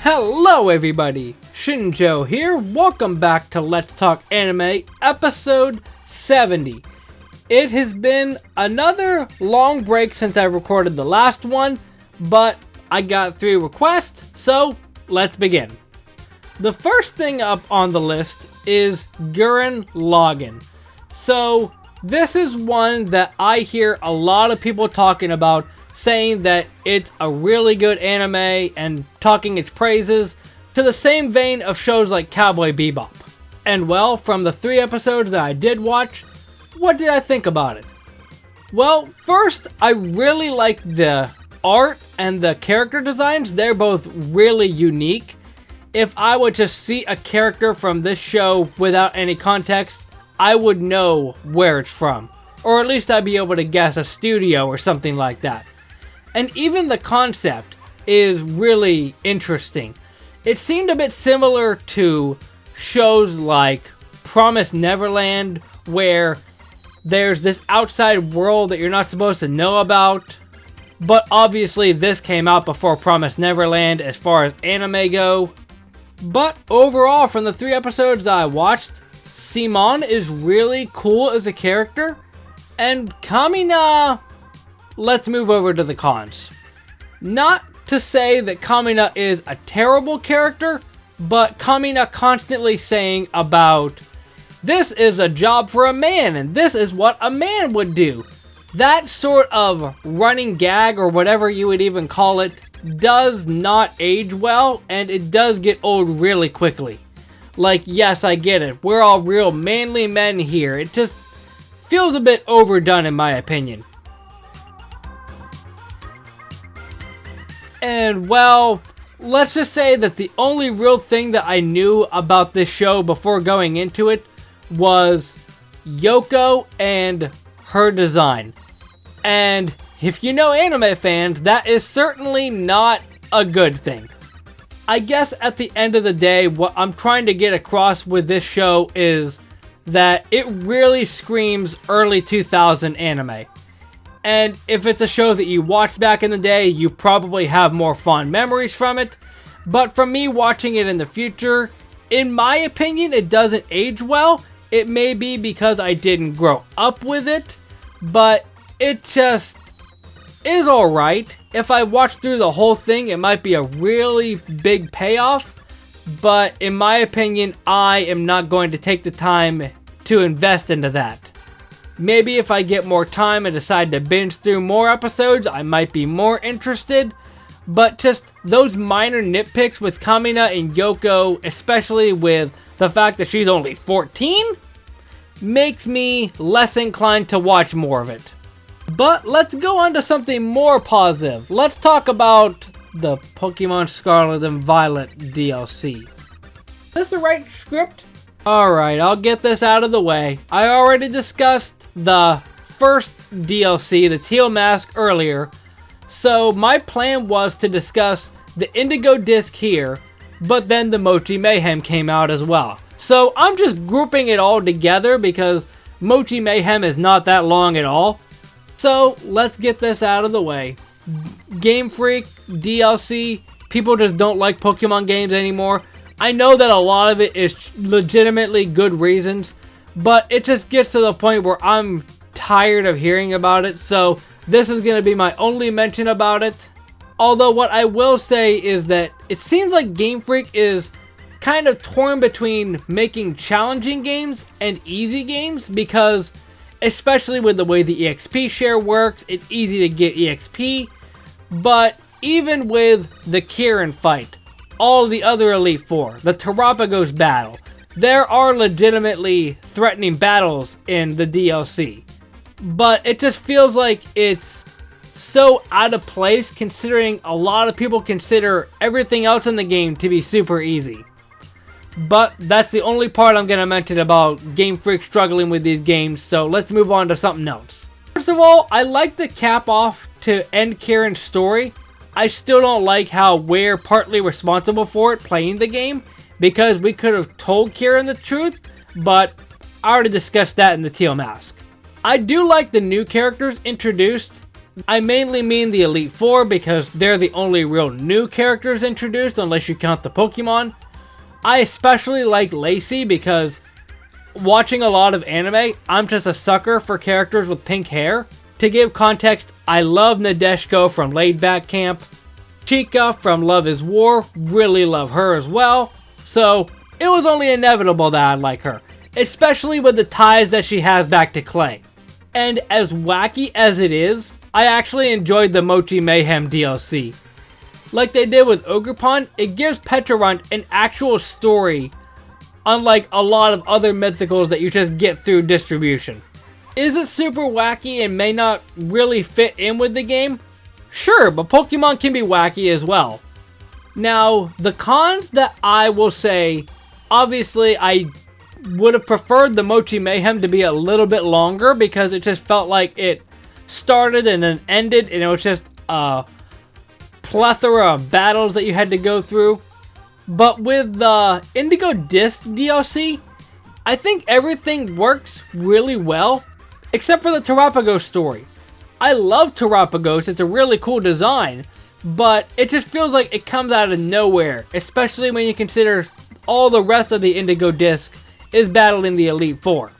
Hello everybody, Shinjo here, welcome back to Let's Talk Anime, episode 70. It has been another long break since I recorded the last one, but I got 3 requests, so let's begin. The first thing up on the list is Gurren Lagann. So this is one that I hear a lot of people talking about, saying that it's a really good anime and talking its praises, to the same vein of shows like Cowboy Bebop. And well, from the 3 episodes that I did watch, what did I think about it? Well, first, I really like the art and the character designs. They're both really unique. If I would just see a character from this show without any context, I would know where it's from. Or at least I'd be able to guess a studio or something like that. And even the concept is really interesting. It seemed a bit similar to shows like Promised Neverland, where there's this outside world that you're not supposed to know about. But obviously this came out before Promised Neverland as far as anime go. But overall, from the 3 episodes that I watched, Simon is really cool as a character. And Kamina... Let's move over to the cons. Not to say that Kamina is a terrible character, but Kamina constantly saying about, this is a job for a man, and this is what a man would do. That sort of running gag, or whatever you would even call it, does not age well, and it does get old really quickly. Like, yes, I get it. We're all real manly men here. It just feels a bit overdone in my opinion. And well, let's just say that the only real thing that I knew about this show before going into it was Yoko and her design. And if you know anime fans, that is certainly not a good thing. I guess at the end of the day, what I'm trying to get across with this show is that it really screams early 2000 anime. And if it's a show that you watched back in the day, you probably have more fond memories from it. But for me watching it in the future, in my opinion, it doesn't age well. It may be because I didn't grow up with it, but it just is alright. If I watch through the whole thing, it might be a really big payoff. But in my opinion, I am not going to take the time to invest into that. Maybe if I get more time and decide to binge through more episodes, I might be more interested. But just those minor nitpicks with Kamina and Yoko, especially with the fact that she's only 14, makes me less inclined to watch more of it. But let's go on to something more positive. Let's talk about the Pokemon Scarlet and Violet DLC. Is this the right script? Alright, I'll get this out of the way. I already discussed the first DLC, the Teal Mask, earlier, so my plan was to discuss the Indigo Disc here, but then the Mochi Mayhem came out as well. So I'm just grouping it all together because Mochi Mayhem is not that long at all. So let's get this out of the way. Game Freak DLC, people just don't like Pokemon games anymore. I know that a lot of it is legitimately good reasons, but it just gets to the point where I'm tired of hearing about it, so this is going to be my only mention about it. Although what I will say is that it seems like Game Freak is kind of torn between making challenging games and easy games, because especially with the way the EXP share works, it's easy to get EXP, but even with the Kirin fight, all the other Elite Four, the Terapagos battle, there are legitimately threatening battles in the DLC. But it just feels like it's so out of place considering a lot of people consider everything else in the game to be super easy. But that's the only part I'm going to mention about Game Freak struggling with these games, so let's move on to something else. First of all, I like the cap off to end Kirin's story. I still don't like how we're partly responsible for it playing the game, because we could have told Kirin the truth, but I already discussed that in the Teal Mask. I do like the new characters introduced. I mainly mean the Elite Four because they're the only real new characters introduced unless you count the Pokemon. I especially like Lacey because watching a lot of anime, I'm just a sucker for characters with pink hair. To give context, I love Nadeshiko from Laid Back Camp. Chica from Love is War, really love her as well. So it was only inevitable that I'd like her, especially with the ties that she has back to Clay. And as wacky as it is, I actually enjoyed the Mochi Mayhem DLC. Like they did with Ogerpon, it gives Petrarunt an actual story, unlike a lot of other mythicals that you just get through distribution. Is it super wacky and may not really fit in with the game? Sure, but Pokemon can be wacky as well. Now, the cons that I will say, obviously I would have preferred the Mochi Mayhem to be a little bit longer because it just felt like it started and then ended and it was just a plethora of battles that you had to go through. But with the Indigo Disc DLC, I think everything works really well, except for the Terapagos story. I love Terapagos, it's a really cool design, but it just feels like it comes out of nowhere, especially when you consider all the rest of the Indigo Disc is battling the Elite Four.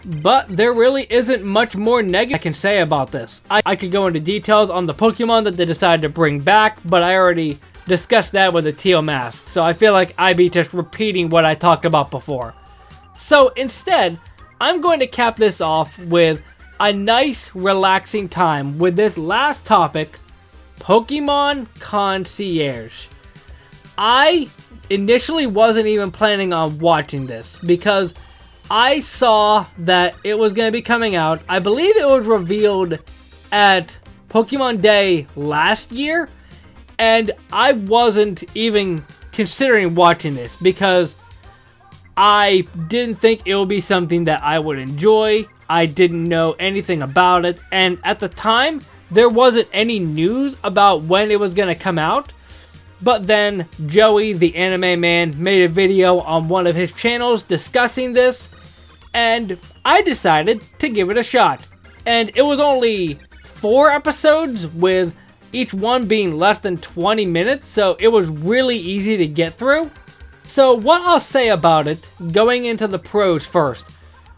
But there really isn't much more negative I can say about this. I could go into details on the Pokemon that they decided to bring back, but I already discussed that with the Teal Mask, so I feel like I'd be just repeating what I talked about before. So instead, I'm going to cap this off with a nice, relaxing time with this last topic, Pokemon Concierge. I initially wasn't even planning on watching this because I saw that it was going to be coming out. I believe it was revealed at Pokemon Day last year, and I wasn't even considering watching this because I didn't think it would be something that I would enjoy. I didn't know anything about it, and at the time, there wasn't any news about when it was going to come out. But then Joey, the anime man, made a video on one of his channels discussing this, and I decided to give it a shot. And it was only 4 episodes, with each one being less than 20 minutes, so it was really easy to get through. So what I'll say about it, going into the pros first.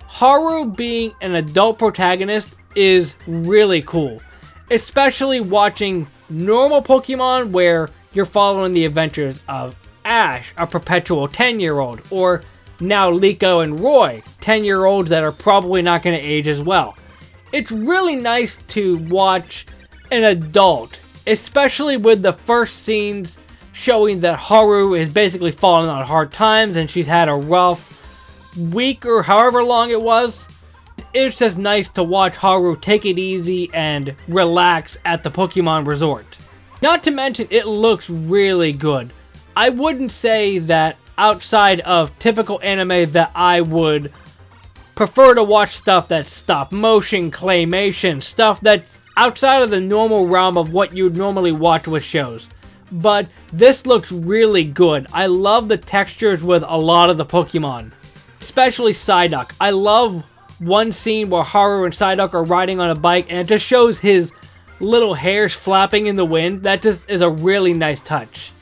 Haru being an adult protagonist is really cool, especially watching normal Pokemon where you're following the adventures of Ash, a perpetual 10-year-old, or now Liko and Roy, 10-year-olds that are probably not going to age as well. It's really nice to watch an adult, especially with the first scenes showing that Haru is basically falling on hard times and she's had a rough week or however long it was. It's just nice to watch Haru take it easy and relax at the Pokemon Resort. Not to mention, it looks really good. I wouldn't say that outside of typical anime that I would prefer to watch stuff that's stop motion, claymation, stuff that's outside of the normal realm of what you'd normally watch with shows. But this looks really good. I love the textures with a lot of the Pokemon, especially Psyduck. I love one scene where Haru and Psyduck are riding on a bike and it just shows his little hairs flapping in the wind. That just is a really nice touch.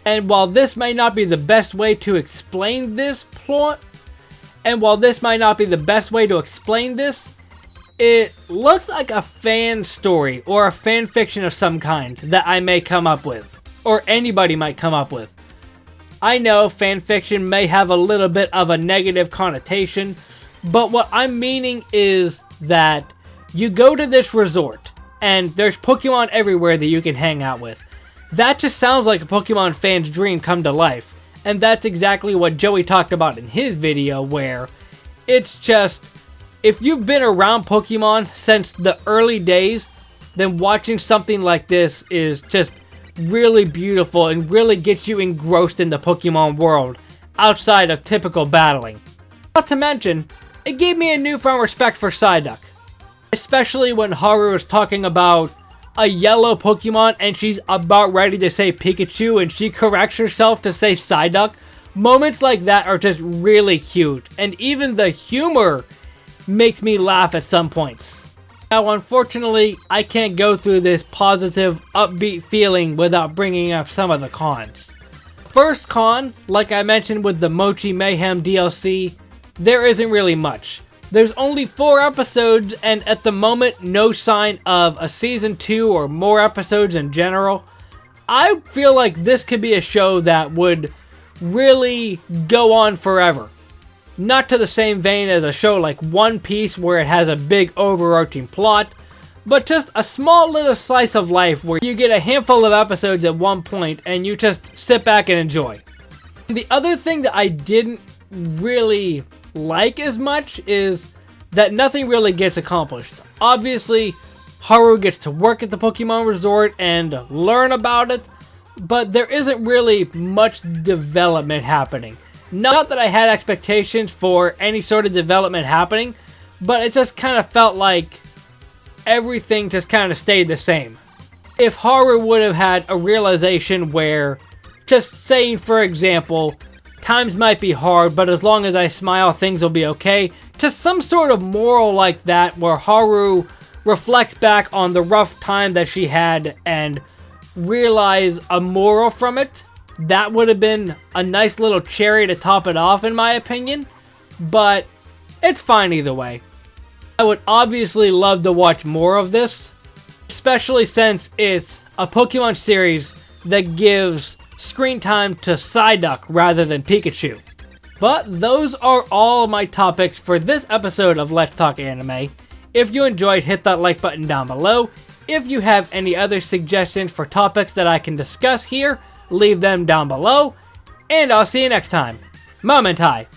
And while this may not be the best way to explain this plot, it looks like a fan story or a fan fiction of some kind that I may come up with, or anybody might come up with. I know fan fiction may have a little bit of a negative connotation, but what I'm meaning is that you go to this resort and there's Pokemon everywhere that you can hang out with. That just sounds like a Pokemon fan's dream come to life. And that's exactly what Joey talked about in his video, where it's just, if you've been around Pokemon since the early days, then watching something like this is just really beautiful and really gets you engrossed in the Pokemon world outside of typical battling. Not to mention, it gave me a newfound respect for Psyduck, especially when Haru is talking about a yellow Pokemon and she's about ready to say Pikachu and she corrects herself to say Psyduck. Moments like that are just really cute, and even the humor makes me laugh at some points. Now, unfortunately, I can't go through this positive, upbeat feeling without bringing up some of the cons. First con, like I mentioned with the Mochi Mayhem DLC, there isn't really much. There's only 4 episodes, and at the moment, no sign of a season 2 or more episodes in general. I feel like this could be a show that would really go on forever. Not to the same vein as a show like One Piece where it has a big overarching plot, but just a small little slice of life where you get a handful of episodes at one point and you just sit back and enjoy. The other thing that I didn't really like as much is that nothing really gets accomplished. Obviously, Haru gets to work at the Pokemon Resort and learn about it, but there isn't really much development happening. Not that I had expectations for any sort of development happening, but it just kind of felt like everything just kind of stayed the same. If Haru would have had a realization where, just saying for example, times might be hard, but as long as I smile, things will be okay. Just some sort of moral like that where Haru reflects back on the rough time that she had and realize a moral from it. That would have been a nice little cherry to top it off in my opinion, but it's fine either way. I would obviously love to watch more of this, especially since it's a Pokemon series that gives screen time to Psyduck rather than Pikachu. But those are all my topics for this episode of Let's Talk Anime. If you enjoyed, hit that like button down below. If you have any other suggestions for topics that I can discuss here, leave them down below, and I'll see you next time. Momentai!